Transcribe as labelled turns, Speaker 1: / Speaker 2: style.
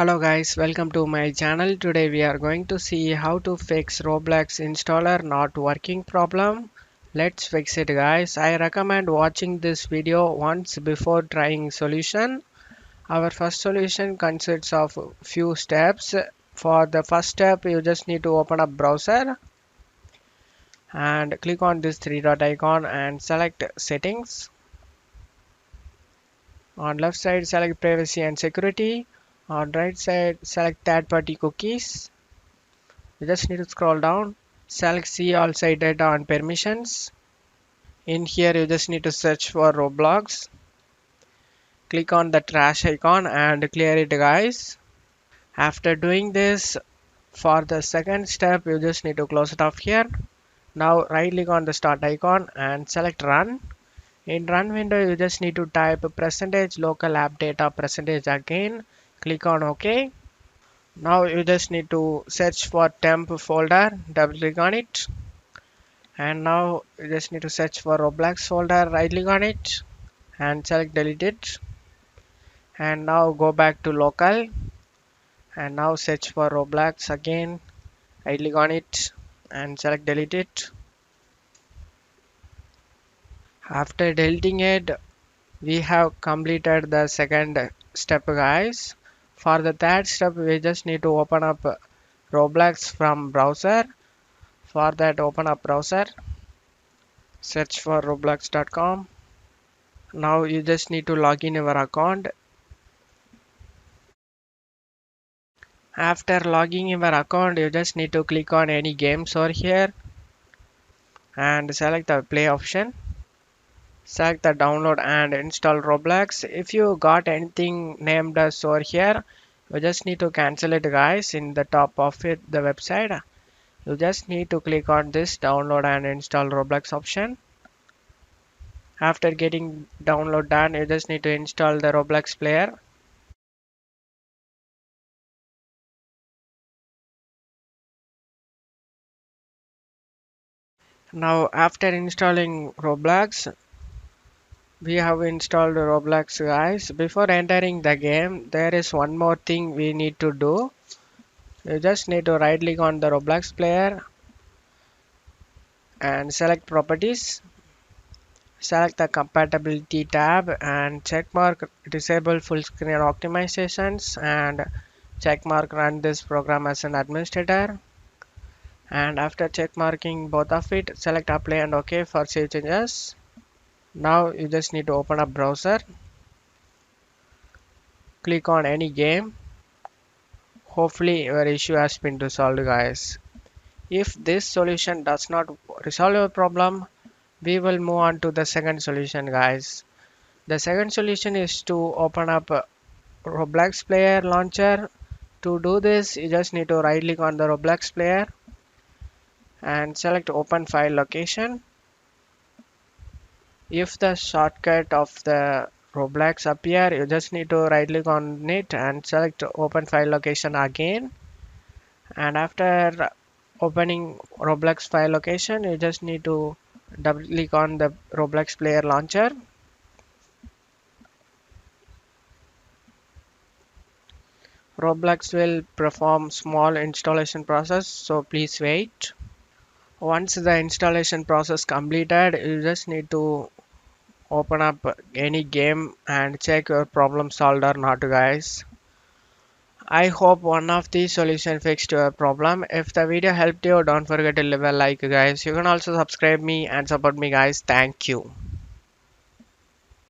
Speaker 1: Hello guys, welcome to my channel. Today we are going to see how to fix Roblox installer not working problem. Let's fix it guys. I recommend watching this video once before trying solution. Our first solution consists of few steps. For the first step you just need to open up browser and click on this three dot icon and select settings. On left side select privacy and security. On right side select third party cookies. You just need to scroll down, select see all site data and permissions. In here you just need to search for Roblox. Click on the trash icon and clear it guys. After doing this, for the second step you just need to close it off here. Now right click on the start icon and select run. In run window you just need to type percentage local app data percentage again. Click on OK. Now you just need to search for temp folder, double click on it. And now you just need to search for Roblox folder, right click on it and select delete it. And now go back to local and now search for Roblox again, right click on it and select delete it. After deleting it, we have completed the second step guys. For the third step we just need to open up Roblox from browser. For that open up browser, search for roblox.com. Now you just need to log in your account. After logging your account you just need to click on any games over here and select the play option. Select the download and install Roblox. If you got anything named as over here, you just need to cancel it guys. In the top of it, the website, you just need to click on this download and install Roblox option. After getting download done, you just need to install the Roblox player. Now after installing Roblox, we have installed Roblox guys. Before entering the game, there is one more thing we need to do. You just need to right click on the Roblox player and select properties. Select the compatibility tab and checkmark disable full screen optimizations and checkmark run this program as an administrator. And after checkmarking both of it, select apply and OK for save changes. Now you just need to open up browser. Click on any game. Hopefully your issue has been resolved guys. If this solution does not resolve your problem, we will move on to the second solution guys. The second solution is to open up Roblox player launcher. To do this you just need to right click on the Roblox player and select open file location. If the shortcut of the Roblox appear, you just need to right click on it and select open file location again. And after opening Roblox file location, you just need to double click on the Roblox player launcher. Roblox will perform small installation process, so please wait. Once the installation process completed, you just need to open up any game and check your problem solved or not guys. I hope one of these solutions fixed your problem. If the video helped you, don't forget to leave a like guys. You can also subscribe me and support me guys. Thank you.